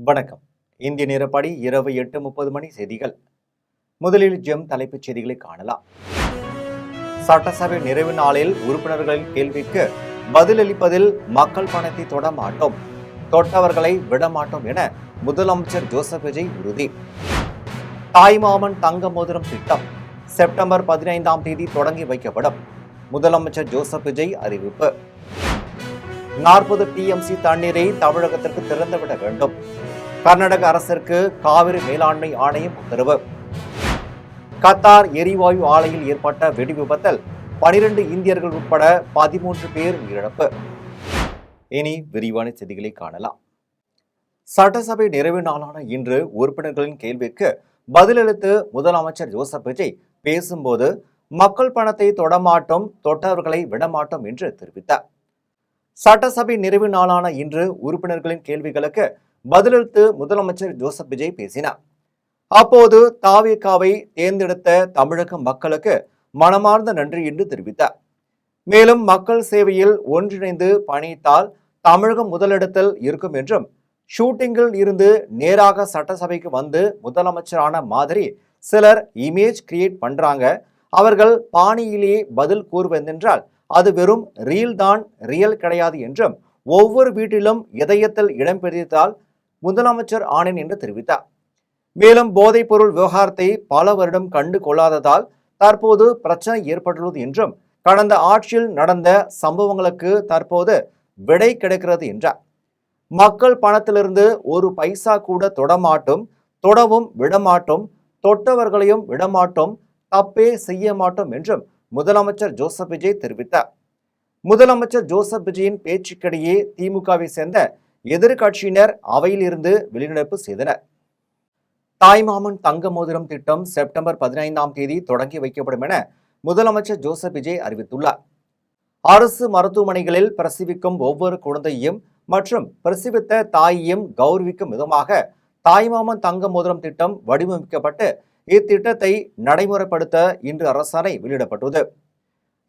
வணக்கம். இந்திய நேரப்படி இரவு 8:30 மணி செய்திகள். முதலில் ஜெம் தலைப்புச் செய்திகளை காணலாம். சட்டசபை நிறைவு நாளில் உறுப்பினர்களின் கேள்விக்கு பதிலளிப்பதில் மக்கள் பணத்தை தொட மாட்டோம், தொட்டவர்களை விடமாட்டோம் என முதலமைச்சர் ஜோசப் விஜய் உறுதி. தாய்மாமன் தங்க மோதிரம் திட்டம் செப்டம்பர் 15ஆம் தேதி தொடங்கி வைக்கப்படும். முதலமைச்சர் ஜோசப் விஜய் அறிவிப்பு. 40 டிஎம்சி தண்ணீரை தமிழகத்திற்கு திறந்துவிட வேண்டும். கர்நாடக அரசிற்கு காவிரி மேலாண்மை ஆணையம் உத்தரவு. கத்தார் எரிவாயு ஆலையில் ஏற்பட்ட வெடி விபத்தில் 12 இந்தியர்கள் உட்பட 13 பேர் உயிரிழப்பு. இனி விரிவான செய்திகளை காணலாம். சட்டசபை நிறைவு நாளான இன்று உறுப்பினர்களின் கேள்விக்கு பதிலளித்து முதலமைச்சர் ஜோசப் விஜய் பேசும்போது மக்கள் பணத்தை தொடமாட்டோம், தொட்டவர்களை விடமாட்டோம் என்று தெரிவித்தார். சட்டசபை நிறைவு நாளான இன்று உறுப்பினர்களின் கேள்விகளுக்கு பதிலளித்து முதலமைச்சர் ஜோசப் விஜய் பேசினார். அப்போது தாவேகாவை தேர்ந்தெடுத்த தமிழக மக்களுக்கு மனமார்ந்த நன்றி என்று தெரிவித்தார். மேலும் மக்கள் சேவையில் ஒன்றிணைந்து பணித்தால் தமிழகம் முதலிடத்தில் இருக்கும் என்றும், ஷூட்டிங்கில் இருந்து நேராக சட்டசபைக்கு வந்து முதலமைச்சரான மாதிரி சிலர் இமேஜ் கிரியேட் பண்றாங்க, அவர்கள் பாணியிலேயே பதில் கூறுவதென்றால் அது வெறும் ரீல் தான், ரியல் கிடையாது என்றும், ஒவ்வொரு வீட்டிலும் இதயத்தில் இடம் பிடித்தால் முதலமைச்சர் ஆனேன் என்று தெரிவித்தார். மேலும் போதைப் பொருள் விவகாரத்தை பல வருடம் கண்டு கொள்ளாததால் தற்போது பிரச்சனை ஏற்பட்டுள்ளது என்றும், கடந்த ஆட்சியில் நடந்த சம்பவங்களுக்கு தற்போது விடை கிடைக்கிறது என்றார். மக்கள் பணத்திலிருந்து ஒரு பைசா கூட தொடமாட்டோம், தொடவும் விடமாட்டோம், தொட்டவர்களையும் விடமாட்டோம், தப்பே செய்ய மாட்டோம் என்றும் முதலமைச்சர் ஜோசப் விஜய் தெரிவித்தார். முதலமைச்சர் ஜோசப் விஜயின் பேச்சுக்கிடையே திமுகவை சேர்ந்த எதிர்கட்சியினர் அவையில் இருந்து வெளிநடப்பு செய்தனர். தாய்மாமன் தங்க மோதிரம் திட்டம் செப்டம்பர் 15ஆம் தேதி தொடங்கி வைக்கப்படும் என முதலமைச்சர் ஜோசப் விஜய் அறிவித்துள்ளார். அரசு மருத்துவமனைகளில் பிரசவிக்கும் ஒவ்வொரு குழந்தையையும் மற்றும் பிரசவித்த தாயையும் கௌரவிக்கும் விதமாக தாய்மாமன் தங்க மோதிரம் திட்டம் வடிவமைக்கப்பட்டு இத்திட்டத்தை நடைமுறைப்படுத்த இன்று அரசாணை வெளியிடப்பட்டது.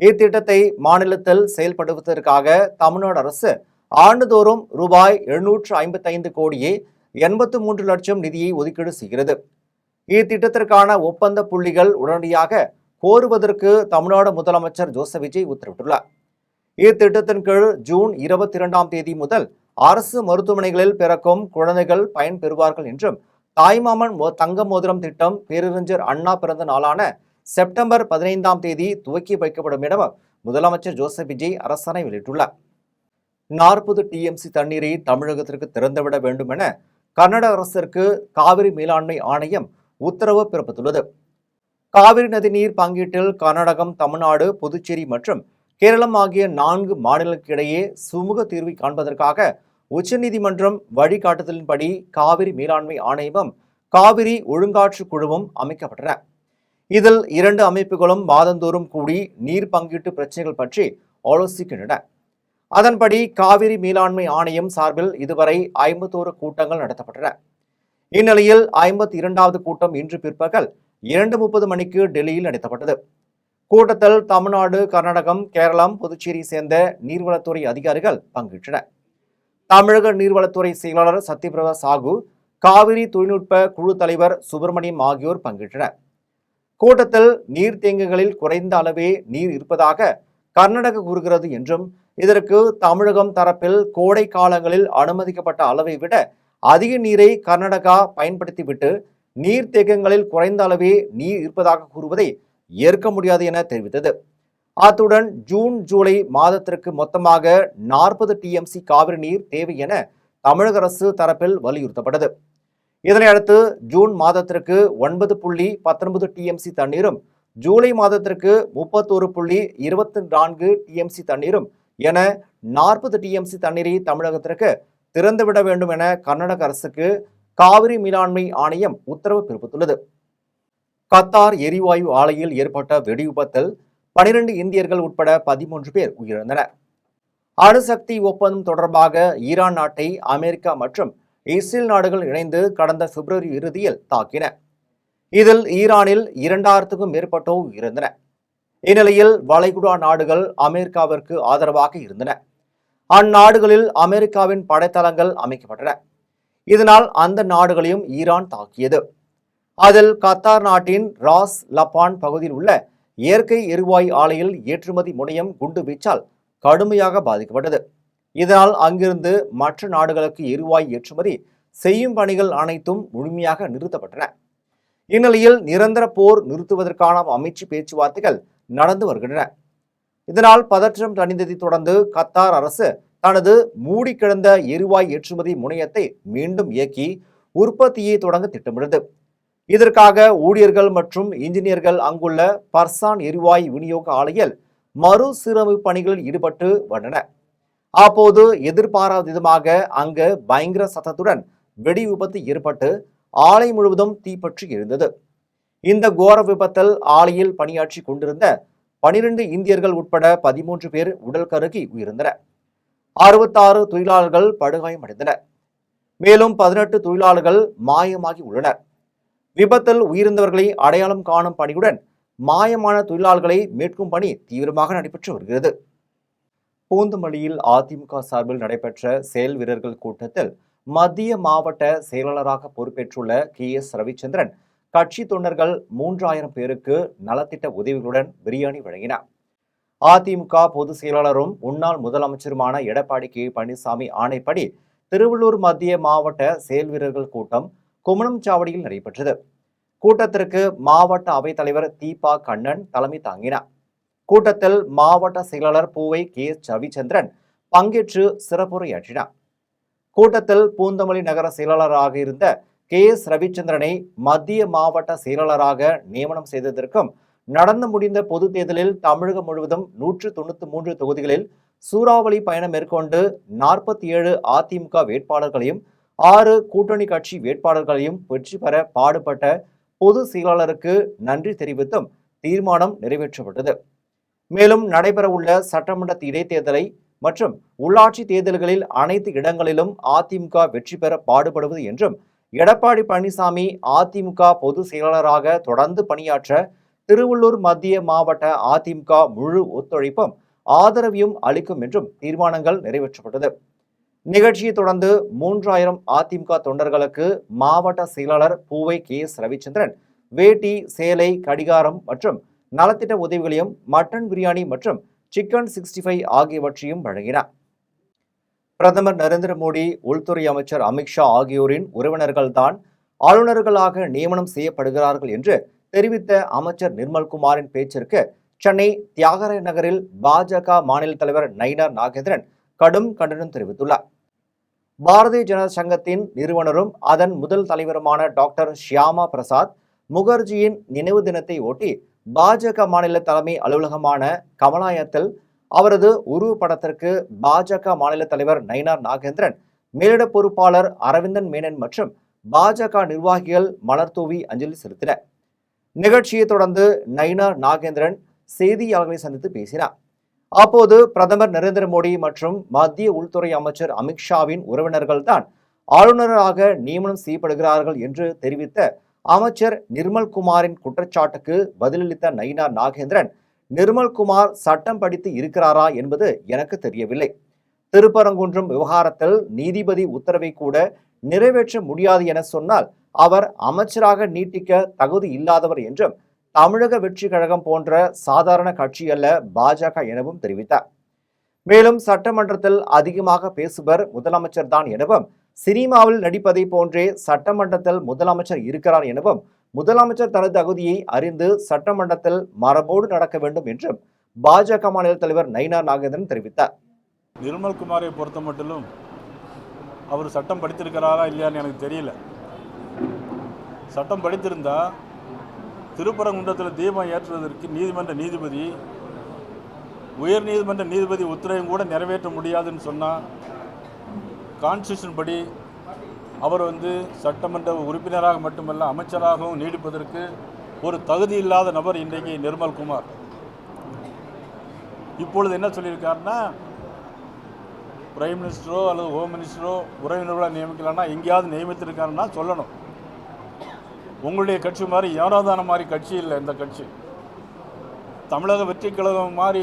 இத்திட்டத்தை மாநிலத்தில் செயல்படுத்துவதற்காக தமிழ்நாடு அரசு ஆண்டுதோறும் ரூபாய் 755 கோடியே 83 லட்சம் நிதியை ஒதுக்கீடு செய்கிறது. இத்திட்டத்திற்கான ஒப்பந்த புள்ளிகள் உடனடியாக கோருவதற்கு தமிழ்நாடு முதலமைச்சர் ஜோசப் விஜய் உத்தரவிட்டுள்ளார். இத்திட்டத்தின் கீழ் ஜூன் 22ஆம் தேதி முதல் அரசு மருத்துவமனைகளில் பிறக்கும் குழந்தைகள் பயன்பெறுவார்கள் என்றும், தாய்மாமன் தங்க மோதிரம் திட்டம் பேரறிஞர் அண்ணா பிறந்த நாளான செப்டம்பர் 15ஆம் தேதி துவக்கி வைக்கப்படும் என முதலமைச்சர் ஜோசப் விஜய் அரசாணை வெளியிட்டுள்ளார். 40 டிஎம்சி தண்ணீரை தமிழகத்திற்கு திறந்துவிட வேண்டும் என கர்நாடக அரசிற்கு காவிரி மேலாண்மை ஆணையம் உத்தரவு பிறப்பித்துள்ளது. காவிரி நதிநீர் பங்கீட்டில் கர்நாடகம், தமிழ்நாடு, புதுச்சேரி மற்றும் கேரளம் ஆகிய 4 மாநிலங்களுக்கிடையே சுமூக தீர்வை காண்பதற்காக உச்சநீதிமன்றம் வழிகாட்டுதலின்படி காவிரி மேலாண்மை ஆணையமும் காவிரி ஒழுங்காற்று குழுவும் அமைக்கப்பட்டன. இதில் 2 அமைப்புகளும் மாதந்தோறும் கூடி நீர் பங்கீட்டு பிரச்சனைகள் பற்றி ஆலோசிக்கின்றன. அதன்படி காவிரி மேலாண்மை ஆணையம் சார்பில் இதுவரை 51 கூட்டங்கள் நடத்தப்பட்டன. இந்நிலையில் 52வது கூட்டம் இன்று பிற்பகல் 2:30 மணிக்கு டெல்லியில் நடத்தப்பட்டது. கூட்டத்தில் தமிழ்நாடு, கர்நாடகம், கேரளம், புதுச்சேரி சேர்ந்த நீர்வளத்துறை அதிகாரிகள் பங்கேற்றனர். தமிழக நீர்வளத்துறை செயலாளர் சத்யபிரதா சாகு, காவிரி தொழில்நுட்ப குழு தலைவர் சுப்பிரமணியம் ஆகியோர் பங்கேற்றனர். கூட்டத்தில் நீர்த்தேக்கங்களில் குறைந்த அளவே நீர் இருப்பதாக கர்நாடகா கூறுகிறது என்றும், இதற்கு தமிழகம் தரப்பில் கோடை காலங்களில் அனுமதிக்கப்பட்ட அளவை விட அதிக நீரை கர்நாடகா பயன்படுத்திவிட்டு நீர்த்தேக்கங்களில் குறைந்த அளவே நீர் இருப்பதாக கூறுவதை ஏற்க முடியாது என தெரிவித்தது. அத்துடன் ஜூன், ஜூலை மாதத்திற்கு மொத்தமாக 40 டிஎம்சி காவிரி நீர் தேவை என தமிழக அரசு தரப்பில் வலியுறுத்தப்பட்டது. இதனையடுத்து ஜூன் மாதத்திற்கு 9.19 டிஎம்சி தண்ணீரும், ஜூலை மாதத்திற்கு 31.24 டிஎம்சி தண்ணீரும் என 40 டிஎம்சி தண்ணீரை தமிழகத்திற்கு திறந்துவிட வேண்டும் என கர்நாடக அரசுக்கு காவிரி மேலாண்மை ஆணையம் உத்தரவு பிறப்பித்துள்ளது. கத்தார் எரிவாயு ஆலையில் ஏற்பட்ட வெடி விபத்தில் 12 இந்தியர்கள் உட்பட 13 பேர் உயிரிழந்தனர். அணுசக்தி ஒப்பந்தம் தொடர்பாக ஈரான் நாட்டை அமெரிக்கா மற்றும் இஸ்ரேல் நாடுகள் இணைந்து கடந்த பிப்ரவரி இறுதியில் தாக்கின. இதில் ஈரானில் 2000க்கும் மேற்பட்டோர் உயிரிழந்தனர். இந்நிலையில் வளைகுடா நாடுகள் அமெரிக்காவிற்கு ஆதரவாக இருந்தன. அந்நாடுகளில் அமெரிக்காவின் படைத்தளங்கள் அமைக்கப்பட்டன. இதனால் அந்த நாடுகளையும் ஈரான் தாக்கியது. அதில் கத்தார் நாட்டின் ராஸ் லப்பான் பகுதியில் உள்ள இயற்கை எரிவாயு ஆலையில் ஏற்றுமதி முனையம் குண்டு வீச்சால் கடுமையாக பாதிக்கப்பட்டது. இதனால் அங்கிருந்து மற்ற நாடுகளுக்கு எரிவாயு ஏற்றுமதி செய்யும் பணிகள் அனைத்தும் முழுமையாக நிறுத்தப்பட்டன. இந்நிலையில் நிரந்தர போர் நிறுத்துவதற்கான அமைச்சு பேச்சுவார்த்தைகள் நடந்து வருகின்றன. இதனால் பதற்றம் தணிந்ததை தொடர்ந்து கத்தார் அரசு தனது மூடி கிடந்த எரிவாயு ஏற்றுமதி முனையத்தை மீண்டும் இயக்கி உற்பத்தியை தொடங்க திட்டமிட்டது. இதற்காக ஊழியர்கள் மற்றும் இன்ஜினியர்கள் அங்குள்ள பர்சான் எரிவாயு விநியோக ஆலையில் மறுசீரமைப்பு பணிகளில் ஈடுபட்டு வந்தனர். அப்போது எதிர்பாராத விதமாக அங்கு பயங்கர சத்தத்துடன் வெடி விபத்து ஏற்பட்டு ஆலை முழுவதும் தீப்பற்றி எரிந்தது. இந்த கோர விபத்தில் ஆலையில் பணியாற்றி கொண்டிருந்த 12 இந்தியர்கள் உட்பட 13 பேர் உடல் கருகி உயிரிழந்தனர். 66 தொழிலாளர்கள் படுகாயமடைந்தனர். மேலும் 18 தொழிலாளர்கள் மாயமாகி உள்ளனர். விபத்தில் உயிரிழந்தவர்களை அடையாளம் காணும் பணியுடன் மாயமான தொழிலாளர்களை மீட்கும் பணி தீவிரமாக நடைபெற்று வருகிறது. பூந்தமல்லியில் அதிமுக சார்பில் நடைபெற்ற செயல் வீரர்கள் கூட்டத்தில் மத்திய மாவட்ட செயலாளராக பொறுப்பேற்றுள்ள KS ரவிச்சந்திரன் கட்சி தொண்டர்கள் 3000 பேருக்கு நலத்திட்ட உதவிகளுடன் பிரியாணி வழங்கினார். அதிமுக பொதுச் செயலாளரும் முன்னாள் முதலமைச்சருமான எடப்பாடி K பழனிசாமி ஆணைப்படி திருவள்ளூர் மத்திய மாவட்ட செயல் வீரர்கள் கூட்டம் குமணம்சாவடியில் நடைபெற்றது. கூட்டத்திற்கு மாவட்ட அவைத்தலைவர் தீபா கண்ணன் தலைமை தாங்கினார். கூட்டத்தில் மாவட்ட செயலாளர் பூவை KS ரவிச்சந்திரன் பங்கேற்று சிறப்புரையாற்றினார். கூட்டத்தில் பூந்தமல்லி நகர செயலாளராக இருந்த KS ரவிச்சந்திரனை மத்திய மாவட்ட செயலாளராக நியமனம் செய்ததற்கும் நடந்து முடிந்த பொது தேர்தலில் தமிழகம் முழுவதும் 193 தொகுதிகளில் சூறாவளி பயணம் மேற்கொண்டு 47 அதிமுக வேட்பாளர்களையும் 6 கூட்டணி கட்சி வேட்பாளர்களையும் வெற்றி பெற பாடுபட்ட பொதுச் செயலாளருக்கு நன்றி தெரிவித்தும் தீர்மானம் நிறைவேற்றப்பட்டது. மேலும் நடைபெறவுள்ள சட்டமன்ற இடைத்தேர்தலை மற்றும் உள்ளாட்சி தேர்தல்களில் அனைத்து இடங்களிலும் அதிமுக வெற்றி பெற பாடுபடுவது என்றும் எடப்பாடி பழனிசாமி அதிமுக பொதுச் செயலாளராக தொடர்ந்து பணியாற்ற திருவள்ளூர் மத்திய மாவட்ட அதிமுக முழு ஒத்துழைப்பும் ஆதரவையும் அளிக்கும் என்றும் தீர்மானங்கள் நிறைவேற்றப்பட்டது. நிகழ்ச்சியை தொடர்ந்து 3000 அதிமுக தொண்டர்களுக்கு மாவட்ட செயலாளர் பூவை KS ரவிச்சந்திரன் வேட்டி, சேலை, கடிகாரம் மற்றும் நலத்திட்ட உதவிகளையும் மட்டன் பிரியாணி மற்றும் சிக்கன் 65 ஆகியவற்றையும் வழங்கினார். பிரதமர் நரேந்திர மோடி, உள்துறை அமைச்சர் அமித்ஷா ஆகியோரின் உறவினர்கள்தான் ஆளுநர்களாக நியமனம் செய்யப்படுகிறார்கள் என்று தெரிவித்த அமைச்சர் நிர்மல்குமாரின் பேச்சிற்கு சென்னை தியாகராய நகரில் பாஜக மாநில தலைவர் நயினார் நாகேந்திரன் கடும் கண்டனம் தெரிவித்துள்ளார். பாரதிய ஜனதா சங்கத்தின் நிறுவனரும் அதன் முதல் தலைவருமான டாக்டர் ஷியாமா பிரசாத் முகர்ஜியின் நினைவு தினத்தை ஒட்டி பாஜக மாநில தலைமை அலுவலகமான கமலாயத்தில் அவரது உருவப்படத்திற்கு பாஜக மாநில தலைவர் நயினார் நாகேந்திரன், மேலிட பொறுப்பாளர் அரவிந்தன் மேனன் மற்றும் பாஜக நிர்வாகிகள் மலர்தூவி அஞ்சலி செலுத்தினர். நிகழ்ச்சியை தொடர்ந்து நயினார் நாகேந்திரன் செய்தியாளர்களை சந்தித்து பேசினார். அப்போது பிரதமர் நரேந்திர மோடி மற்றும் மத்திய உள்துறை அமைச்சர் அமித்ஷாவின் உறவினர்கள் தான் ஆளுநராக நியமனம் செய்யப்படுகிறார்கள் என்று தெரிவித்த அமைச்சர் நிர்மல்குமாரின் குற்றச்சாட்டுக்கு பதிலளித்த நயினார் நாகேந்திரன், நிர்மல்குமார் சட்டம் படித்து இருக்கிறாரா என்பது எனக்கு தெரியவில்லை. திருப்பரங்குன்றம் விவகாரத்தில் நீதிபதி உத்தரவை கூட நிறைவேற்ற முடியாது என சொன்னால் அவர் அமைச்சராக நீட்டிக்க தகுதி இல்லாதவர் என்றும், தமிழக வெற்றி கழகம் போன்ற சாதாரண கட்சி அல்ல பாஜக எனவும் தெரிவித்தார். மேலும் சட்டமன்றத்தில் அதிகமாக பேசுபவர் முதலமைச்சர் தான் எனவும், சினிமாவில் நடிப்பதை போன்றே சட்டமன்றத்தில் முதலமைச்சர் இருக்கிறார் எனவும், முதலமைச்சர் தனது தகுதியை அறிந்து சட்டமன்றத்தில் மரபோடு நடக்க வேண்டும் என்றும் பாஜக மாநில தலைவர் நயினார் நாகேந்திரன் தெரிவித்தார். நிர்மல்குமாரை பொறுத்த மட்டிலும் அவர் சட்டம் படித்திருக்கிறாரா இல்லையான்னு எனக்கு தெரியல. சட்டம் படித்திருந்தா திருப்பரங்குன்றத்தில் தீபம் ஏற்றுவதற்கு நீதிமன்ற நீதிபதி, உயர் நீதிமன்ற நீதிபதி உத்தரவையும் கூட நிறைவேற்ற முடியாதுன்னு சொன்னால், கான்ஸ்டியூஷன் படி அவர் சட்டமன்ற உறுப்பினராக மட்டுமல்ல அமைச்சராகவும் நீடிப்பதற்கு ஒரு தகுதி இல்லாத நபர் இன்றைக்கு நிர்மல்குமார். இப்பொழுது என்ன சொல்லியிருக்காருன்னா, பிரைம் மினிஸ்டரோ அல்லது ஹோம் மினிஸ்டரோ உறவினர்களோ நியமிக்கலான்னா எங்கேயாவது நியமித்திருக்காருன்னா சொல்லணும். உங்களுடைய கட்சி மாதிரி ஏனோதான மாதிரி கட்சி இல்லை. இந்த கட்சி தமிழக வெற்றி கழகம் மாதிரி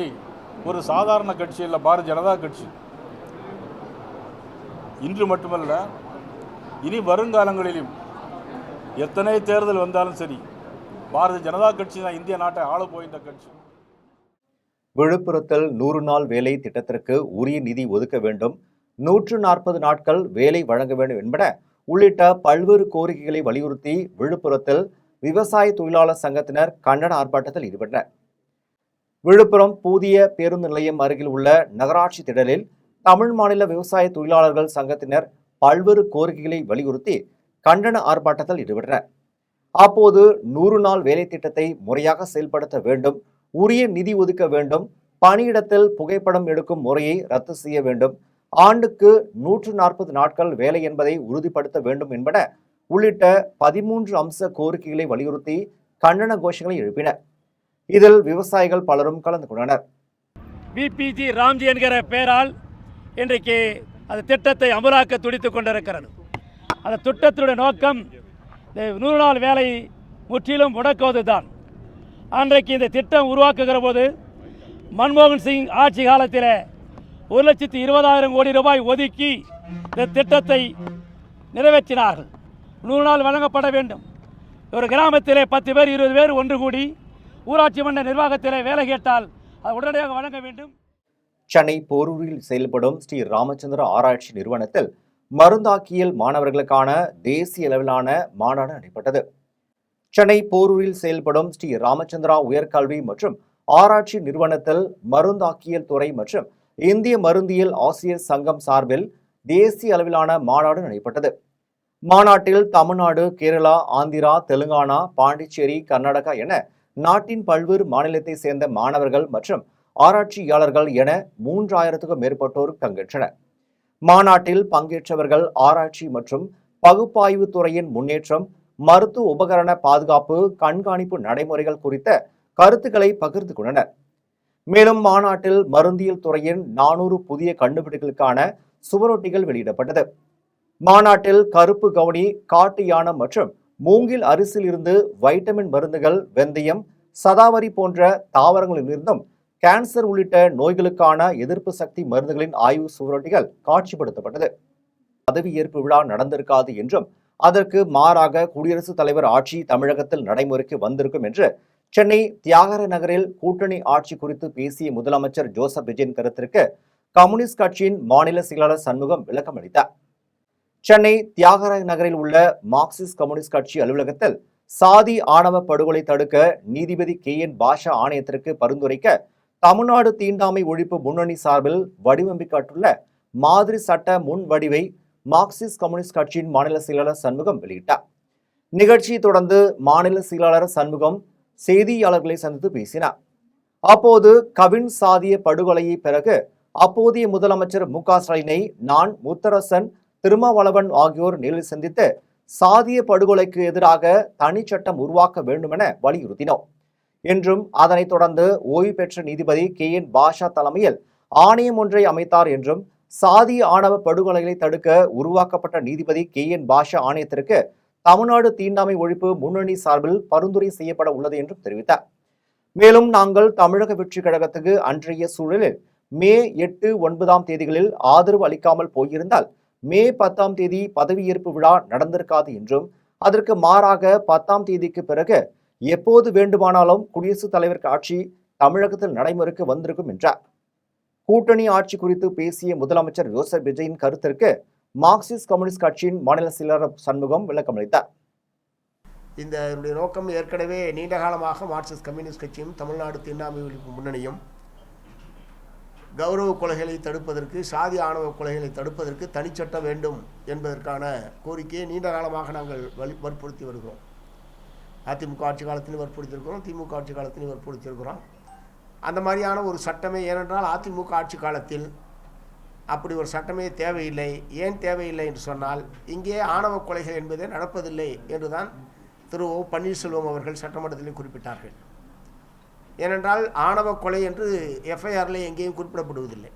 ஒரு சாதாரண கட்சி இல்லை, பாரதிய ஜனதா கட்சி. இன்று மட்டுமல்ல, இனி வருங்காலங்களிலும் எத்தனை தேர்தல் வந்தாலும் சரி, பாரதிய ஜனதா கட்சி தான் இந்திய நாட்டை ஆள போகின்ற கட்சி. விழுப்புரத்தில் 100 நாள் வேலை திட்டத்திற்கு உரிய நிதி ஒதுக்க வேண்டும், 140 நாட்கள் வேலை வழங்க வேண்டும் என்பன உள்ளிட்ட பல்வேறு கோரிக்கைகளை வலியுறுத்தி விழுப்புரத்தில் விவசாய தொழிலாளர் சங்கத்தினர் கண்டன ஆர்ப்பாட்டத்தில் ஈடுபட்டனர். விழுப்புரம் புதிய பேருந்து நிலையம் அருகில் உள்ள நகராட்சி திடலில் தமிழ் மாநில விவசாய தொழிலாளர்கள் சங்கத்தினர் பல்வேறு கோரிக்கைகளை வலியுறுத்தி கண்டன ஆர்ப்பாட்டத்தில் ஈடுபட்டனர். அப்போது 100 நாள் வேலை திட்டத்தை முறையாக செயல்படுத்த வேண்டும், உரிய நிதி ஒதுக்க வேண்டும், பணியிடத்தில் புகைப்படம் எடுக்கும் முறையை ரத்து செய்ய வேண்டும், ஆண்டுக்கு 140 நாட்கள் வேலை என்பதை உறுதிப்படுத்த வேண்டும் என்பன உள்ளிட்ட 13 அம்ச கோரிக்கைகளை வலியுறுத்தி கண்டன கோஷங்களை எழுப்பினர். இதில் விவசாயிகள் பலரும் கலந்து கொண்டனர். பிபிஜி ராம்ஜி என்கிற பெயரால் இன்றைக்கு அந்த திட்டத்தை அமலாக்க துடித்துக் கொண்டிருக்கிறது. அந்த திட்டத்தினுடைய நோக்கம் 100 நாள் வேலை முற்றிலும் முடக்குவதுதான். அன்றைக்கு இந்த திட்டம் உருவாக்குகிற போது மன்மோகன் சிங் ஆட்சி காலத்தில் 1,20,000 கோடி ரூபாய் ஒதுக்கி இந்த திட்டத்தை நிறைவேற்றினார்கள். 100 நாள் வழங்கப்பட வேண்டும். ஒரு கிராமத்திலே 10 பேர் 20 பேர் ஒன்று கூடி ஊராட்சி மன்ற நிர்வாகத்திலே வேலை கேட்டால் அது உடனடியாக வழங்க வேண்டும். சென்னை போரூரில் செயல்படும் ஸ்ரீ ராமச்சந்திர ஆராய்ச்சி நிறுவனத்தில் மருந்தாக்கியல் மாணவர்களுக்கான தேசிய அளவிலான மாநாடு நடைபெற்றது. சென்னை போரூரில் செயல்படும் ஸ்ரீ ராமச்சந்திரா உயர்கல்வி மற்றும் ஆராய்ச்சி நிறுவனத்தில் மருந்தாக்கியல் துறை மற்றும் இந்திய மருந்தியல் ஆசிரியர் சங்கம் சார்பில் தேசிய அளவிலான மாநாடு நடைபெற்றது. மாநாட்டில் தமிழ்நாடு, கேரளா, ஆந்திரா, தெலுங்கானா, பாண்டிச்சேரி, கர்நாடகா என நாட்டின் பல்வேறு மாநிலத்தை சேர்ந்த மாணவர்கள் மற்றும் ஆராய்ச்சியாளர்கள் என 3000க்கும் மேற்பட்டோர் பங்கேற்றனர். மாநாட்டில் பங்கேற்றவர்கள் ஆராய்ச்சி மற்றும் பகுப்பாய்வு துறையின் முன்னேற்றம், மருத்துவ உபகரண பாதுகாப்பு, கண்காணிப்பு நடைமுறைகள் குறித்த கருத்துக்களை பகிர்ந்து கொண்டனர். மேலும் மாநாட்டில் மருந்தியல் துறையின் 400 புதிய கண்டுபிடிப்புகளுக்கான சுவரொட்டிகள் வெளியிடப்பட்டது. மாநாட்டில் கருப்பு கவுனி, காட்டு யானம் மற்றும் மூங்கில் அரிசியில் இருந்து வைட்டமின் மருந்துகள், வெந்தயம், சதாவரி போன்ற தாவரங்களிலிருந்தும் கேன்சர் உள்ளிட்ட நோய்களுக்கான எதிர்ப்பு சக்தி மருந்துகளின் ஆய்வு சுவரொட்டிகள் காட்சிப்படுத்தப்பட்டது. பதவியேற்பு விழா நடந்திருக்காது என்றும் அதற்கு மாறாக குடியரசுத் தலைவர் ஆட்சி தமிழகத்தில் நடைமுறைக்கு வந்திருக்கும் என்று சென்னை தியாகராய நகரில் கூட்டணி ஆட்சி குறித்து பேசிய முதலமைச்சர் ஜோசப் விஜயின் கருத்திற்கு கம்யூனிஸ்ட் கட்சியின் மாநில செயலாளர் சண்முகம் விளக்கம் அளித்தார். சென்னை தியாகராய நகரில் உள்ள மார்க்சிஸ்ட் கம்யூனிஸ்ட் கட்சி அலுவலகத்தில் சாதி ஆணவ படுகொலை தடுக்க நீதிபதி KN பாஷா ஆணையத்திற்கு பரிந்துரைக்க தமிழ்நாடு தீண்டாமை ஒழிப்பு முன்னணி சார்பில் வடிவமைக்கப்பட்டுள்ள மாதிரி சட்ட முன் வடிவை மார்க்சிஸ்ட் கம்யூனிஸ்ட் கட்சியின் மாநில செயலாளர் சண்முகம் வெளியிட்டார். நிகழ்ச்சியை தொடர்ந்து மாநில செயலாளர் சண்முகம் செய்தியாளர்களை சந்தித்து பேசினார். அப்போது கவின் சாதிய படுகொலையை பிறகு அப்போதைய முதலமைச்சர் MK ஸ்டாலினை நான், முத்தரசன், திருமாவளவன் ஆகியோர் நேரில் சந்தித்து சாதிய படுகொலைக்கு எதிராக தனி சட்டம் உருவாக்க வேண்டுமென வலியுறுத்தினோம் என்றும் அதனைத் தொடர்ந்து ஓய்வு பெற்ற நீதிபதி KN பாஷா தலைமையில் ஆணையம் ஒன்றை அமைத்தார் என்றும் சாதிய ஆணவ படுகொலைகளை தடுக்க உருவாக்கப்பட்ட நீதிபதி KN பாஷா ஆணையத்திற்கு தமிழ்நாடு தீண்டாமை ஒழிப்பு முன்னணி சார்பில் பரிந்துரை செய்யப்பட உள்ளது என்றும் தெரிவித்தார். மேலும் நாங்கள் தமிழக வெற்றி கழகத்துக்கு அன்றைய சூழலில் மே 8, 9ஆம் தேதிகளில் ஆதரவு அளிக்காமல் போயிருந்தால் மே 10ஆம் தேதி பதவியேற்பு விழா நடந்திருக்காது என்றும் அதற்கு மாறாக 10ஆம் தேதிக்கு பிறகு எப்போது வேண்டுமானாலும் குடியரசுத் தலைவர் ஆட்சி தமிழகத்தில் நடைமுறைக்கு வந்திருக்கும் என்றார். கூட்டணி ஆட்சி குறித்து பேசிய முதலமைச்சர் ஜோசப் விஜயின் கருத்திற்கு மார்க்சிஸ்ட் கம்யூனிஸ்ட் கட்சியின் மாநில செயலாளர் சண்முகம் விளக்கம் அளித்தார். இந்த நோக்கம் ஏற்கனவே நீண்ட காலமாக மார்க்சிஸ்ட் கம்யூனிஸ்ட் கட்சியும் தமிழ்நாடு தீண்டாமை ஒழிப்பு முன்னணியும் கௌரவ கொலைகளை தடுப்பதற்கு, சாதி ஆணவ கொலைகளை தடுப்பதற்கு தனிச்சட்டம் வேண்டும் என்பதற்கான கோரிக்கையை நீண்ட காலமாக நாங்கள் வற்புறுத்தி வருகிறோம். அதிமுக ஆட்சி காலத்திலும் வற்புறுத்தியிருக்கிறோம், திமுக ஆட்சி காலத்திலும் வற்புறுத்தியிருக்கிறோம். அந்த மாதிரியான ஒரு சட்டமே, ஏனென்றால் அதிமுக ஆட்சி காலத்தில் அப்படி ஒரு சட்டமே தேவையில்லை. ஏன் தேவையில்லை என்று சொன்னால், இங்கே ஆணவ கொலைகள் என்பதே நடப்பதில்லை என்றுதான் திரு O. பன்னீர்செல்வம் அவர்கள் சட்டமன்றத்தில் குறிப்பிட்டார்கள். ஏனென்றால் ஆணவ கொலை என்று FIRல எங்கேயும் குறிப்பிடப்படுவதில்லை.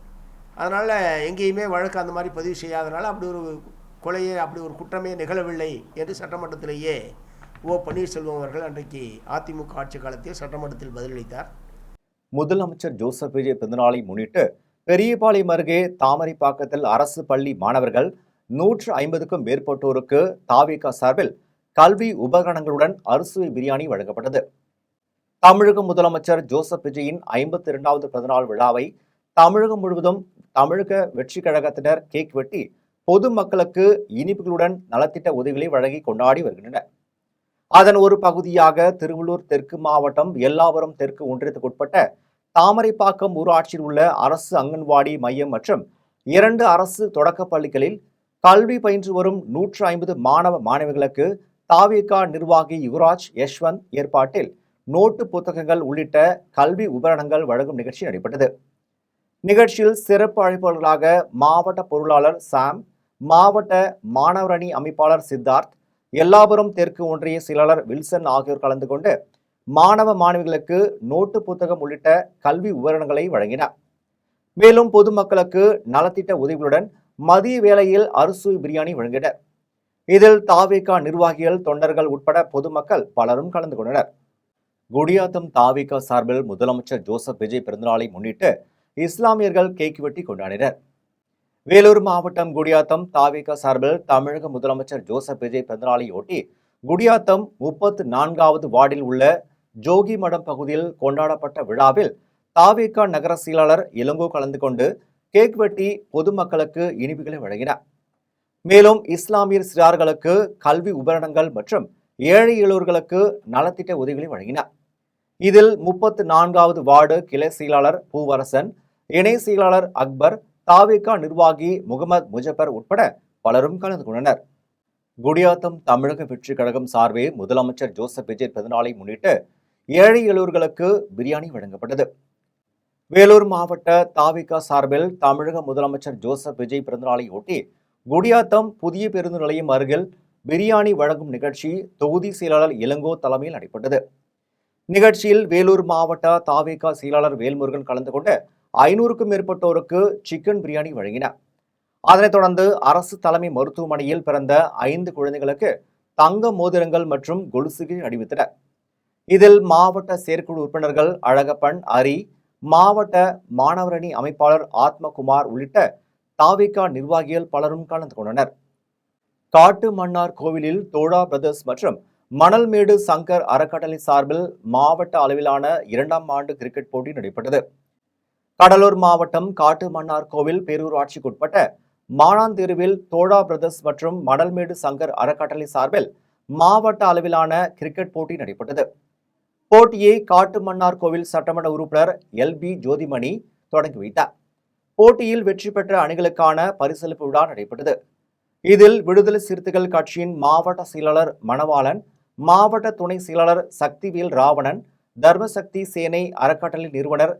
அதனால் எங்கேயுமே வழக்கு அந்த மாதிரி பதிவு செய்யாதனால அப்படி ஒரு கொலையை, அப்படி ஒரு குற்றமே நிகழவில்லை என்று சட்டமன்றத்திலேயே O. பன்னீர்செல்வம் அவர்கள் அன்றைக்கு அதிமுக ஆட்சி காலத்தில் சட்டமன்றத்தில் பதிலளித்தார். முதலமைச்சர் ஜோசப் விஜய் பிறந்தநாளை முன்னிட்டு பெரியபாளையம் அருகே தாமரைப்பாக்கத்தில் அரசு பள்ளி மாணவர்கள் 150க்கும் மேற்பட்டோருக்கு தாவேகா சார்பில் கல்வி உபகரணங்களுடன் அறுசுவை பிரியாணி வழங்கப்பட்டது. தமிழக முதலமைச்சர் ஜோசப் விஜயின் 52வது பிறந்தநாள் விழாவை தமிழகம் முழுவதும் தமிழக வெற்றி கழகத்தினர் கேக் வெட்டி பொதுமக்களுக்கு இனிப்புகளுடன் நலத்திட்ட உதவிகளை வழங்கி கொண்டாடி வருகின்றனர். அதன் ஒரு பகுதியாக திருவள்ளூர் தெற்கு மாவட்டம் எல்லாபுரம் தெற்கு ஒன்றியத்துக்குட்பட்ட தாமரைப்பாக்கம் ஊராட்சியில் உள்ள அரசு அங்கன்வாடி மையம் மற்றும் 2 அரசு தொடக்கப் பள்ளிகளில் கல்வி பயின்று வரும் 150 மாணவ மாணவிகளுக்கு தாவேகா நிர்வாகி யுவராஜ் யஷ்வந்த் ஏற்பாட்டில் நோட்டு புத்தகங்கள் உள்ளிட்ட கல்வி உபகரணங்கள் வழங்கும் நிகழ்ச்சி நடைபெற்றது. நிகழ்ச்சியில் சிறப்பு அழைப்பாளர்களாக மாவட்ட பொருளாளர் சாம், மாவட்ட மாணவர் அணி அமைப்பாளர் சித்தார்த், எல்லாபுரம் தெற்கு ஒன்றிய செயலாளர் வில்சன் ஆகியோர் கலந்து கொண்டு மாணவ மாணவிகளுக்கு நோட்டு புத்தகம் உள்ளிட்ட கல்வி உபகரணங்களை வழங்கினார். மேலும் பொதுமக்களுக்கு நலத்திட்ட உதவிகளுடன் மதிய வேளையில் அறுசுவை பிரியாணி வழங்கினர். இதில் தாவேகா நிர்வாகிகள், தொண்டர்கள் உட்பட பொதுமக்கள் பலரும் கலந்து கொண்டனர். குடியாத்தம் தாவேகா சார்பில் முதலமைச்சர் ஜோசப் விஜய் பிறந்தநாளை முன்னிட்டு இஸ்லாமியர்கள் கேக் வெட்டி கொண்டாடினர். வேலூர் மாவட்டம் குடியாத்தம் தாவேகா சார்பில் தமிழக முதலமைச்சர் ஜோசப் விஜய் பிறந்தநாளை ஒட்டி குடியாத்தம் 34வது வார்டில் உள்ள ஜோகி மடம் பகுதியில் கொண்டாடப்பட்ட விழாவில் தாவேகா நகர செயலாளர் இளங்கோ கலந்து கொண்டு கேக் வெட்டி பொதுமக்களுக்கு இனிப்புகளை வழங்கினார். மேலும் இஸ்லாமியர் சிறார்களுக்கு கல்வி உபகரணங்கள் மற்றும் ஏழை எளியோர்களுக்கு நலத்திட்ட உதவிகளை வழங்கினார். இதில் 34வது வார்டு கிளை செயலாளர் பூவரசன், இணை செயலாளர் அக்பர், தாவேகா நிர்வாகி முகமது முஜப்பர் உட்பட பலரும் கலந்து கொண்டனர். குடியாத்தம் தமிழக வெற்றி கழகம் சார்பில் முதலமைச்சர் ஜோசப் விஜய் பிறந்தநாளை முன்னிட்டு ஏழை எளியோர்களுக்கு பிரியாணி வழங்கப்பட்டது. வேலூர் மாவட்ட தாவேகா சார்பில் தமிழக முதலமைச்சர் ஜோசப் விஜய் பிறந்தநாளை ஒட்டி குடியாத்தம் புதிய பேருந்து நிலையம் அருகில் பிரியாணி வழங்கும் நிகழ்ச்சி தொகுதி செயலாளர் இளங்கோ தலைமையில் நடைபெற்றது. நிகழ்ச்சியில் வேலூர் மாவட்ட தாவேகா செயலாளர் வேல்முருகன் கலந்து கொண்டு 500க்கும் மேற்பட்டோருக்கு சிக்கன் பிரியாணி வழங்கினார். அதனைத் தொடர்ந்து அரசு தலைமை மருத்துவமனையில் பிறந்த 5 குழந்தைகளுக்கு தங்க மோதிரங்கள் மற்றும் கொலுசுகள் அணிவித்தனர். இதில் மாவட்ட செயற்குழு உறுப்பினர்கள் அழகப்பன், அரி, மாவட்ட மாணவரணி அமைப்பாளர் ஆத்மகுமார் உள்ளிட்ட தாவேகா நிர்வாகிகள் பலரும் கலந்து கொண்டனர். காட்டு மன்னார் கோவிலில் தோழா பிரதர்ஸ் மற்றும் மணல்மேடு சங்கர் அறக்கட்டளை சார்பில் மாவட்ட அளவிலான 2ஆம் ஆண்டு கிரிக்கெட் போட்டி நடைபெற்றது. கடலூர் மாவட்டம் காட்டு மன்னார் கோவில் பேரூராட்சிக்குட்பட்ட மானாந்தெருவில் தோழா பிரதர்ஸ் மற்றும் மணல்மேடு சங்கர் அறக்கட்டளை சார்பில் மாவட்ட அளவிலான கிரிக்கெட் போட்டி நடைபெற்றது. போட்டியை காட்டு மன்னார் கோவில் சட்டமன்ற உறுப்பினர் LB ஜோதிமணி தொடங்கி வைத்தார். போட்டியில் வெற்றி பெற்ற அணிகளுக்கான பரிசளிப்பு விழா நடைபெற்றது. இதில் விடுதலை சிறுத்தைகள் கட்சியின் மாவட்ட செயலாளர் மணவாளன், மாவட்ட துணை செயலாளர் சக்திவேல் ராவணன், தர்மசக்தி சேனை அறக்கட்டளை நிறுவனர்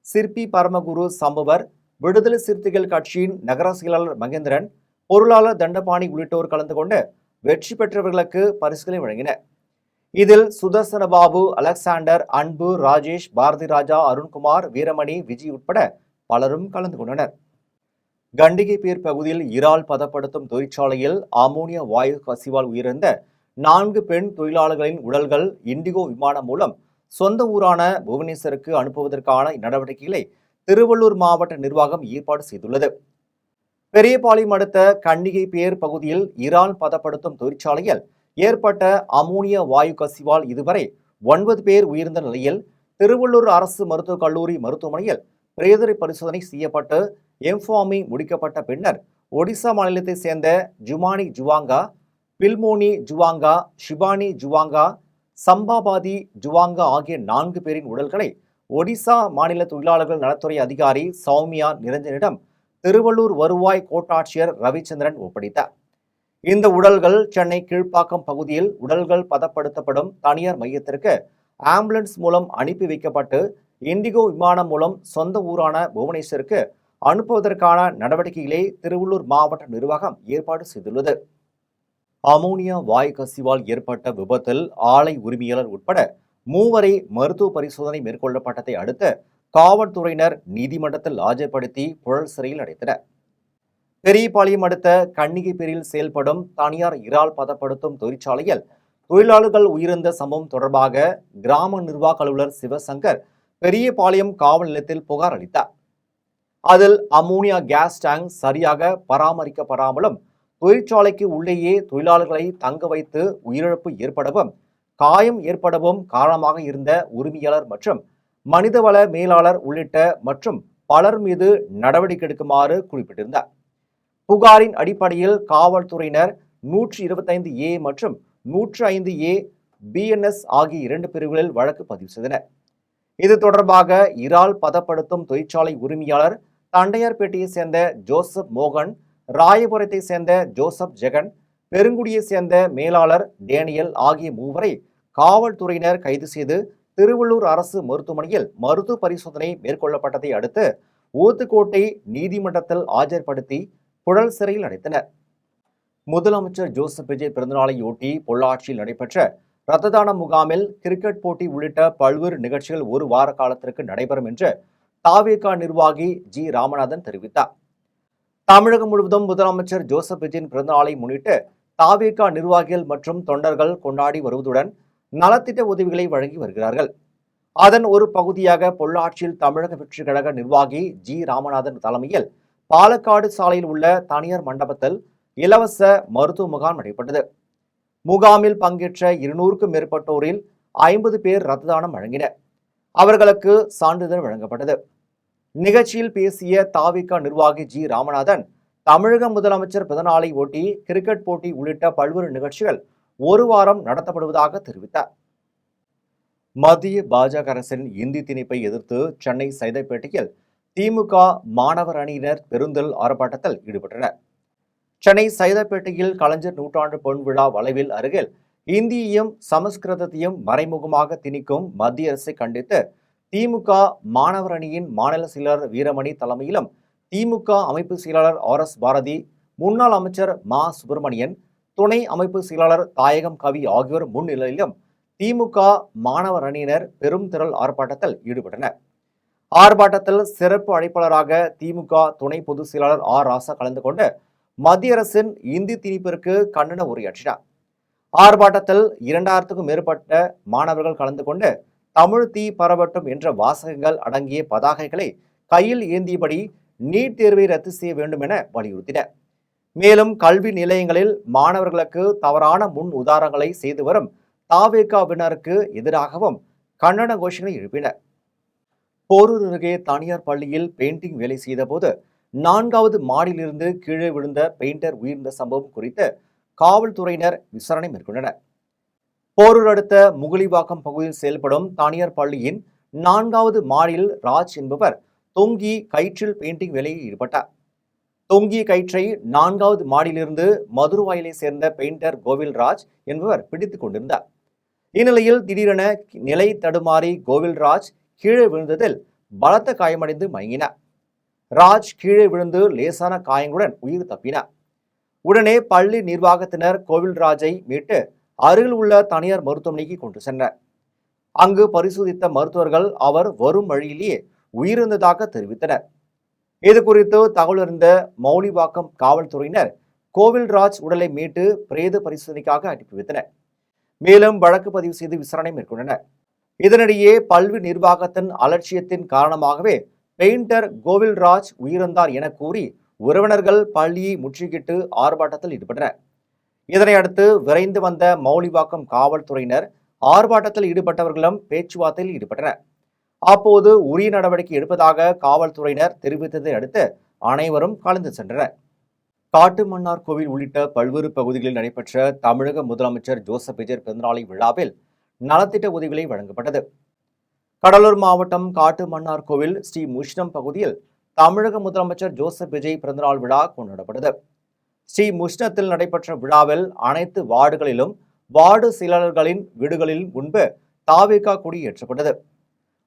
சிற்பி பரமகுரு சம்புவர், விடுதலை சிறுத்தைகள் கட்சியின் நகர செயலாளர் மகேந்திரன், பொருளாளர் தண்டபாணி உள்ளிட்டோர் கலந்து கொண்டு வெற்றி பெற்றவர்களுக்கு பரிசுகளை வழங்கினர். இதில் சுதர்சன பாபு, அலெக்சாண்டர், அன்பு, ராஜேஷ், பாரதி ராஜா, அருண்குமார், வீரமணி, விஜய் உட்பட பலரும் கலந்து கொண்டனர். கண்டிகைப்பேர் பகுதியில் இறால் பதப்படுத்தும் தொழிற்சாலையில் அமோனியா வாயு கசிவால் உயிரிழந்த 4 பெண் தொழிலாளர்களின் உடல்கள் இண்டிகோ விமானம் மூலம் சொந்த ஊரான புவனேஸ்வருக்கு அனுப்புவதற்கான நடவடிக்கைகளை திருவள்ளூர் மாவட்ட நிர்வாகம் ஏற்பாடு செய்துள்ளது. பெரியபாளையம் அடுத்த கண்டிகைப்பேர் பகுதியில் இறால் பதப்படுத்தும் தொழிற்சாலையில் ஏற்பட்ட அமோனியா வாயு கசிவால் இதுவரை 9 பேர் உயிர்ந்த நிலையில் திருவள்ளூர் அரசு மருத்துவக் கல்லூரி மருத்துவமனையில் பிரேத பரிசோதனை செய்யப்பட்டு எம்ஃபார்மிங் முடிக்கப்பட்ட பின்னர் ஒடிசா மாநிலத்தை சேர்ந்த ஜுமானி ஜுவாங்கா, பில்மோனி ஜுவாங்கா, ஷிபானி ஜுவாங்கா, சம்பாபாதி ஜுவாங்கா ஆகிய 4 பேரின் உடல்களை ஒடிசா மாநில தொழிலாளர்கள் நலத்துறை அதிகாரி சௌமியா நிரஞ்சனிடம் திருவள்ளூர் வருவாய் கோட்டாட்சியர் ரவிச்சந்திரன் ஒப்படைத்தார். இந்த உடல்கள் சென்னை கீழ்ப்பாக்கம் பகுதியில் உடல்கள் பதப்படுத்தப்படும் தனியார் மையத்திற்கு ஆம்புலன்ஸ் மூலம் அனுப்பி வைக்கப்பட்டு இண்டிகோ விமானம் மூலம் சொந்த ஊரான புவனேஸ்வருக்கு அனுப்புவதற்கான நடவடிக்கைகளை திருவள்ளூர் மாவட்ட நிர்வாகம் ஏற்பாடு செய்துள்ளது. அமோனியா வாயு கசிவால் ஏற்பட்ட விபத்தில் ஆலை உரிமையாளர் உட்பட 3 வரை மருத்துவ பரிசோதனை மேற்கொள்ளப்பட்டதை அடுத்து காவல்துறையினர் நீதிமன்றத்தில் ஆஜர்படுத்தி புழல் சிறையில் அடைத்தனர். பெரியபாளையம் அடுத்த கன்னிகைப்பேரில் செயல்படும் தனியார் இறால் பதப்படுத்தும் தொழிற்சாலையில் தொழிலாளர்கள் உயிரிழந்த சம்பவம் தொடர்பாக கிராம நிர்வாக அலுவலர் சிவசங்கர் பெரியபாளையம் காவல் நிலையத்தில் புகார் அளித்தார். அதில் அமோனியா கேஸ் டேங்க் சரியாக பராமரிக்கப்படாமலும் தொழிற்சாலைக்கு உள்ளேயே தொழிலாளர்களை தங்க வைத்து உயிரிழப்பு ஏற்படவும் காயம் ஏற்படவும் காரணமாக இருந்த உரிமையாளர் மற்றும் மனிதவள மேலாளர் உள்ளிட்ட மற்றும் பலர் மீது நடவடிக்கை எடுக்குமாறு குறிப்பிட்டிருந்தார். புகாரின் அடிப்படையில் காவல்துறையினர் 125A மற்றும் 105A BNS ஆகிய 2 பிரிவுகளில் வழக்கு பதிவு செய்தனர். இது தொடர்பாக இறால் பதப்படுத்தும் தொழிற்சாலை உரிமையாளர் தண்டையார்பேட்டையை சேர்ந்த ஜோசப் மோகன், ராயபுரத்தை சேர்ந்த ஜோசப் ஜெகன், பெருங்குடியை சேர்ந்த மேலாளர் டேனியல் ஆகிய 3 காவல்துறையினர் கைது செய்து திருவள்ளூர் அரசு மருத்துவமனையில் மருத்துவ பரிசோதனை மேற்கொள்ளப்பட்டதை அடுத்து ஊத்துக்கோட்டை நீதிமன்றத்தில் ஆஜர்படுத்தி புழல் சிறையில் அடைத்தனர். முதலமைச்சர் ஜோசப் விஜய் பிறந்தநாளையொட்டி பொள்ளாச்சியில் நடைபெற்ற இரத்த தான முகாமில் கிரிக்கெட் போட்டி உள்ளிட்ட பல்வேறு நிகழ்ச்சிகள் 1 வார காலத்திற்கு நடைபெறும் என்று தாவேகா நிர்வாகி ஜி. ராமநாதன் தெரிவித்தார். தமிழகம் முழுவதும் முதலமைச்சர் ஜோசப் விஜயின் பிறந்தநாளை முன்னிட்டு தாவேகா நிர்வாகிகள் மற்றும் தொண்டர்கள் கொண்டாடி வருவதுடன் நலத்திட்ட உதவிகளை வழங்கி வருகிறார்கள். அதன் ஒரு பகுதியாக பொள்ளாச்சியில் தமிழக வெற்றி கழக நிர்வாகி ஜி. ராமநாதன் தலைமையில் பாலக்காடு சாலையில் உள்ள தனியார் மண்டபத்தில் இலவச மருத்துவ முகாம் நடைபெற்றது. முகாமில் பங்கேற்ற 200க்கும் மேற்பட்டோரில் 50 பேர் இரத்த தானம் வழங்கினர். அவர்களுக்கு சான்றிதழ் வழங்கப்பட்டது. நிகழ்ச்சியில் பேசிய தாவேகா நிர்வாகி ஜி. ராமநாதன், தமிழக முதலமைச்சர் பிறந்தநாளை ஒட்டி கிரிக்கெட் போட்டி உள்ளிட்ட பல்வேறு நிகழ்ச்சிகள் 1 வாரம் நடத்தப்படுவதாக தெரிவித்தார். மத்திய பாஜக அரசின் இந்தி திணிப்பை எதிர்த்து சென்னை சைதாப்பேட்டையில் திமுக மாணவர் அணியினர் பெருந்தல் ஆர்ப்பாட்டத்தில் ஈடுபட்டனர். சென்னை சைதாப்பேட்டையில் கலைஞர் நூற்றாண்டு பொன் விழா வளைவில் அருகில் இந்தியையும் சமஸ்கிருதத்தையும் மறைமுகமாக திணிக்கும் மத்திய அரசை கண்டித்து திமுக மாணவர் அணியின் மாநில செயலாளர் வீரமணி தலைமையிலும் திமுக அமைப்பு செயலாளர் RS பாரதி, முன்னாள் அமைச்சர் மா. சுப்பிரமணியன், துணை அமைப்பு செயலாளர் தாயகம் கவி ஆகியோர் முன்னிலையிலும் திமுக மாணவர் அணியினர் பெரும் திரள் ஆர்ப்பாட்டத்தில் ஈடுபட்டனர். ஆர்ப்பாட்டத்தில் சிறப்பு அழைப்பாளராக திமுக துணை பொதுச் செயலாளர் ராசா கலந்து கொண்டு மத்திய அரசின் இந்தி திணிப்பிற்கு கண்டன உரையாற்றினார். ஆர்ப்பாட்டத்தில் 2000க்கும் மேற்பட்ட மாணவர்கள் கலந்து கொண்டு தமிழ் தீ பரவட்டும் என்ற வாசகங்கள் அடங்கிய பதாகைகளை கையில் ஏந்தியபடி நீட் தேர்வை ரத்து செய்ய வேண்டும் என வலியுறுத்தினர். மேலும் கல்வி நிலையங்களில் மாணவர்களுக்கு தவறான முன் உதாரணங்களை செய்து வரும் தாவேகாவினருக்கு எதிராகவும் கண்டன கோஷங்களை எழுப்பினர். போரூர் அருகே தனியார் பள்ளியில் பெயிண்டிங் வேலை செய்தபோது 4வது மாடியிலிருந்து கீழே விழுந்த பெயிண்டர் உயிர்ந்த சம்பவம் குறித்து காவல்துறையினர் விசாரணை மேற்கொண்டனர். போரூர் அடுத்த முகலிவாக்கம் பகுதியில் செயல்படும் தனியார் பள்ளியின் 4வது மாடியில் ராஜ் என்பவர் தொங்கி கயிற்றில் பெயிண்டிங் வேலையில் ஈடுபட்டார். தொங்கிய கயிற்றை 4வது மாடியிலிருந்து மதுரவாயிலை சேர்ந்த பெயிண்டர் கோவில்ராஜ் என்பவர் பிடித்துக் கொண்டிருந்தார். இந்நிலையில் திடீரென நிலை தடுமாறி கோவில்ராஜ் கீழே விழுந்ததில் பலத்த காயமடைந்து மயங்கினார். ராஜ் கீழே விழுந்து லேசான காயங்களுடன் உயிர் தப்பினார். உடனே பள்ளி நிர்வாகத்தினர் கோவில்ராஜை மீட்டு அருகில் உள்ள தனியார் மருத்துவமனைக்கு கொண்டு சென்றனர். அங்கு பரிசோதித்த மருத்துவர்கள் அவர் வரும் வழியிலேயே உயிரிழந்ததாக தெரிவித்தனர். இது குறித்து தகவல் அறிந்த மௌலிவாக்கம் காவல்துறையினர் கோவில்ராஜ் உடலை மீட்டு பிரேத பரிசோதனைக்காக அனுப்பி வைத்தனர். மேலும் வழக்கு பதிவு செய்து விசாரணை மேற்கொண்டனர். இதனிடையே பல்வி நிர்வாகத்தின் அலட்சியத்தின் காரணமாகவே பெயிண்டர் கோவில்ராஜ் உயிரிழந்தார் என கூறி உறவினர்கள் பள்ளியை முற்றுகிட்டு ஆர்ப்பாட்டத்தில் ஈடுபட்டனர். இதனையடுத்து விரைந்து வந்த மௌலிவாக்கம் காவல்துறையினர் ஆர்ப்பாட்டத்தில் ஈடுபட்டவர்களும் பேச்சுவார்த்தையில் ஈடுபட்டனர். அப்போது உரிய நடவடிக்கை எடுப்பதாக காவல்துறையினர் தெரிவித்ததை அடுத்து அனைவரும் கலந்து சென்றனர். காட்டுமன்னார் கோவில் உள்ளிட்ட பல்வேறு பகுதிகளில் நடைபெற்ற தமிழக முதலமைச்சர் ஜோசப் விஜய் பிறந்தநாளை விழாவில் நலத்திட்ட உதவிகளை வழங்கப்பட்டது. கடலூர் மாவட்டம் காட்டுமன்னார் கோவில் ஸ்ரீ முஷ்ணம் பகுதியில் தமிழக முதலமைச்சர் ஜோசப் விஜய் பிறந்தநாள் விழா கொண்டாடப்பட்டது. ஸ்ரீ முஷ்ணத்தில் நடைபெற்ற விழாவில் அனைத்து வார்டுகளிலும் வார்டு செயலாளர்களின் வீடுகளில் முன்பு தாவேகா கொடி ஏற்றப்பட்டது.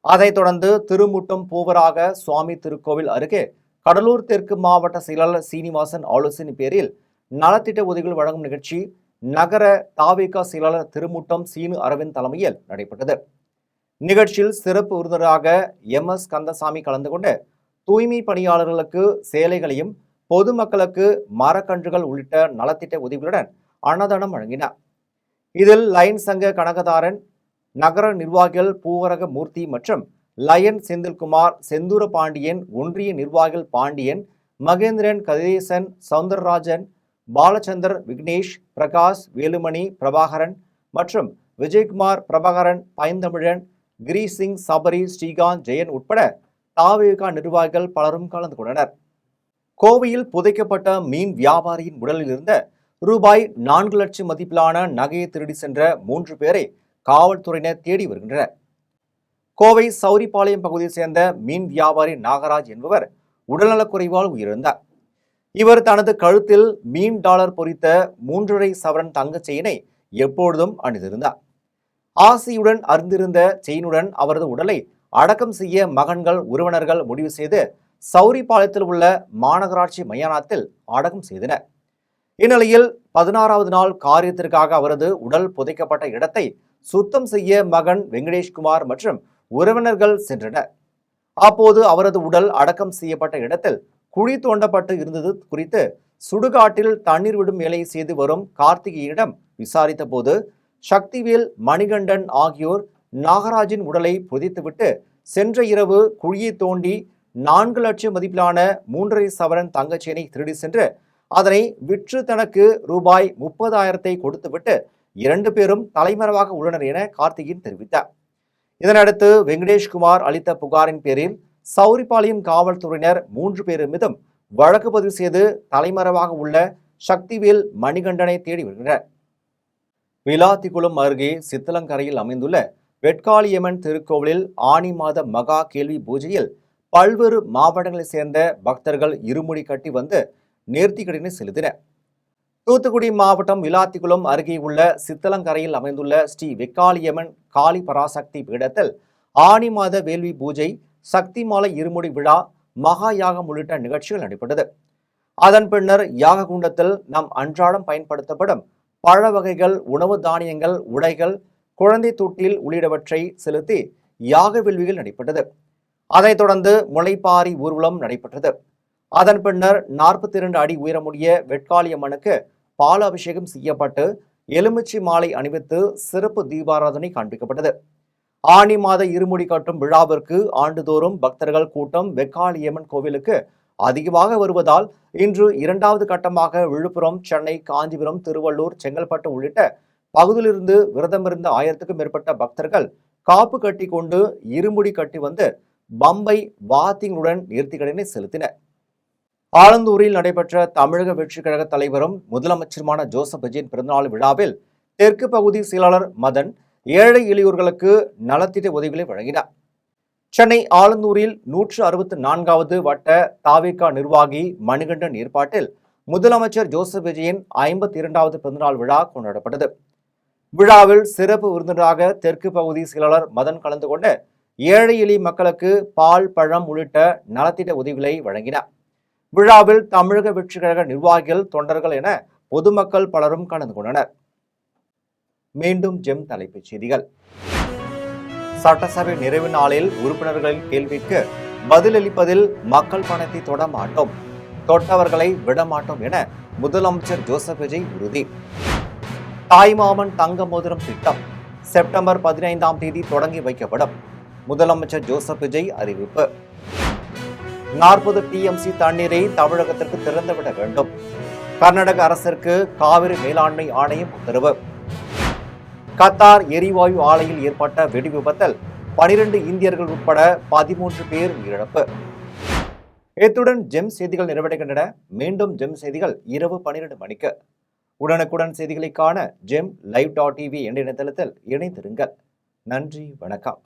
அதைத் தொடர்ந்து திருமுட்டம் பூவராக சுவாமி திருக்கோவில் அருகே கடலூர் தெற்கு மாவட்ட செயலாளர் சீனிவாசன் ஆலோசனை பேரில் நலத்திட்ட உதவிகள் வழங்கும் நிகழ்ச்சி நகர தாவேகா செயலாளர் திருமுட்டம் சீனு அரவிந்த் தலைமையில் நடைபெற்றது. நிகழ்ச்சியில் சிறப்பு விருந்தினராக MS கந்தசாமி கலந்து கொண்டு தூய்மை பணியாளர்களுக்கு சேலைகளையும் பொதுமக்களுக்கு மரக்கன்றுகள் உள்ளிட்ட நலத்திட்ட உதவிகளுடன் அன்னதானம் வழங்கினார். இதில் லயன் சங்க கனகதாரன், நகர நிர்வாகிகள் பூவரக மூர்த்தி மற்றும் லயன் செந்தில்குமார், செந்தூர பாண்டியன், ஒன்றிய நிர்வாகிகள் பாண்டியன், மகேந்திரன், கதிரேசன், சவுந்தரராஜன், பாலச்சந்தர், விக்னேஷ், பிரகாஷ், வேலுமணி, பிரபாகரன் மற்றும் விஜயகுமார், பிரபாகரன், பைந்தமிழன், கிரீசிங், சபரி, ஸ்ரீகாந்த், ஜெயன் உட்பட தாவேகா நிர்வாகிகள் பலரும் கலந்து கொண்டனர். கோவையில் புதைக்கப்பட்ட மீன் வியாபாரியின் உடலில் இருந்த ரூபாய் 4 லட்சம் மதிப்பிலான நகையை திருடி சென்ற 3 பேரை காவல்துறையினர் தேடி வருகின்றனர். கோவை சௌரிபாளையம் பகுதியைச் சேர்ந்த மீன் வியாபாரி நாகராஜ் என்பவர் உடல்நலக்குறைவால் உயிரிழந்தார். இவர் தனது கழுத்தில் மீன் டாலர் பொறித்த 3.5 சவரன் தங்க செயினை எப்பொழுதும் அணிந்திருந்தார். ஆசையுடன் அருந்திருந்த செயினுடன் அவரது உடலை அடக்கம் செய்ய மகன்கள், உறவினர்கள் முடிவு செய்து சௌரிபாளையத்தில் உள்ள மாநகராட்சி மயானத்தில் அடக்கம் செய்தனர். இந்நிலையில் 16வது நாள் காரியத்திற்காக அவரது உடல் புதைக்கப்பட்ட இடத்தை சுத்தம் செய்ய மகன் வெங்கடேஷ்குமார் மற்றும் உறவினர்கள் சென்றனர். அப்போது அவரது உடல் அடக்கம் செய்யப்பட்ட இடத்தில் குழி தோண்டப்பட்டு இருந்தது குறித்து சுடுகாட்டில் தண்ணீர் விடும் வேலையை செய்து வரும் கார்த்திகேயனிடம் விசாரித்த போது சக்திவேல், மணிகண்டன் ஆகியோர் நாகராஜின் உடலை புதைத்துவிட்டு சென்ற இரவு குழியை தோண்டி 4 லட்சம் மதிப்பிலான 3.5 சவரன் தங்கச்சேனை திருடி சென்று அதனை விற்று தனக்கு ரூபாய் 30,000 கொடுத்துவிட்டு 2 பேரும் தலைமறைவாக உள்ளனர் என கார்த்திகேயன் தெரிவித்தார். இதனையடுத்து வெங்கடேஷ்குமார் அளித்த புகாரின் பேரில் சௌரிபாளையம் காவல்துறையினர் 3 பேர் மீதும் வழக்கு பதிவு செய்து தலைமறைவாக உள்ள சக்திவேல், மணிகண்டனை தேடி வருகின்றனர். விளாத்திக்குளம் அருகே சித்தலங்கரையில் அமைந்துள்ள வெட்காளியம்மன் திருக்கோவிலில் ஆனி மாத மகா கேள்வி பூஜையில் பல்வேறு மாவட்டங்களைச் சேர்ந்த பக்தர்கள் இருமுடி கட்டி வந்து நேர்த்திக்கடனை செலுத்தினர். தூத்துக்குடி மாவட்டம் விளாத்திக்குளம் அருகே உள்ள சித்தலங்கரையில் அமைந்துள்ள ஸ்ரீ வெக்காளியம்மன் காளி பராசக்தி பீடத்தில் ஆனி மாத வேள்வி பூஜை, சக்தி மாலை இருமுடி விழா, மகா யாகம் உள்ளிட்ட நிகழ்ச்சிகள் நடைபெற்றது. அதன் பின்னர் யாக குண்டத்தில் நம் அன்றாடம் பயன்படுத்தப்படும் பழ வகைகள், உணவு தானியங்கள், உடைகள், குழந்தை தொட்டில் உள்ளிட்டவற்றை செலுத்தி யாக வேள்விகள் நடைபெற்றது. அதைத் தொடர்ந்து முளைப்பாரி ஊர்வலம் நடைபெற்றது. அதன் பின்னர் 42 அடி உயரமுடைய வெட்காளியம்மனுக்கு பால் அபிஷேகம் செய்யப்பட்டு எலுமிச்சை மாலை அணிவித்து சிறப்பு தீபாராதனை காண்பிக்கப்பட்டது. ஆனி மாத இருமுடி கட்டும் விழாவிற்கு ஆண்டுதோறும் பக்தர்கள் கூட்டம் வெக்காளியம்மன் கோவிலுக்கு அதிகமாக வருவதால் இன்று 2வது கட்டமாக விழுப்புரம், சென்னை, காஞ்சிபுரம், திருவள்ளூர், செங்கல்பட்டு உள்ளிட்ட பகுதியிலிருந்து விரதமிருந்த 1000க்கும் மேற்பட்ட பக்தர்கள் காப்பு கட்டி கொண்டு இருமுடி கட்டி வந்து பம்பை வாத்தியங்களுடன் நேர்த்திக்கடனை செலுத்தினர். ஆலந்தூரில் நடைபெற்ற தமிழக வெற்றிக் கழக தலைவரும் முதலமைச்சருமான ஜோசப் விஜயின் பிறந்தநாள் விழாவில் தெற்கு பகுதி செயலாளர் மதன் ஏழை எளியோர்களுக்கு நலத்திட்ட உதவிகளை வழங்கினார். சென்னை ஆலந்தூரில் 164வது வட்ட தாவேகா நிர்வாகி மணிகண்டன் ஏற்பாட்டில் முதலமைச்சர் ஜோசப் விஜயின் 52வது பிறந்தநாள் விழா கொண்டாடப்பட்டது. விழாவில் சிறப்பு விருந்தினராக தெற்கு பகுதி செயலாளர் மதன் கலந்து கொண்டு ஏழை எளிய மக்களுக்கு பால், பழம் உள்ளிட்ட நலத்திட்ட உதவிகளை வழங்கினார். விழாவில் தமிழக வெற்றிக் கழக நிர்வாகிகள், தொண்டர்கள் என பொதுமக்கள் பலரும் கலந்து கொண்டனர். மீண்டும் ஜெம் தலைப்புச் செய்திகள். சட்டசபை நிறைவு நாளில் உறுப்பினர்களின் கேள்விக்கு பதிலளிப்பதில் மக்கள் பணத்தை தொட மாட்டோம், தொட்டவர்களை விடமாட்டோம் என முதலமைச்சர் ஜோசப் விஜய் உறுதி. தாய்மாமன் தங்க மோதிரம் திட்டம் செப்டம்பர் 15ஆம் தேதி தொடங்கி வைக்கப்படும், முதலமைச்சர் ஜோசப் விஜய் அறிவிப்பு. 40 TMC தண்ணீரை தமிழகத்திற்கு திறந்துவிட வேண்டும், கர்நாடக அரசிற்கு காவிரி மேலாண்மை ஆணையம் உத்தரவு. கத்தார் எரிவாயு ஆலையில் ஏற்பட்ட வெடி விபத்தில் 12 இந்தியர்கள் உட்பட 13 பேர் உயிரிழப்பு. இத்துடன் ஜெம் செய்திகள் நிறைவடைகின்றன. மீண்டும் ஜெம் செய்திகள் இரவு 12 மணிக்கு. உடனுக்குடன் செய்திகளை காண GemLive.tv என்ற இணையதளத்தில் இணைந்திருங்கள். நன்றி, வணக்கம்.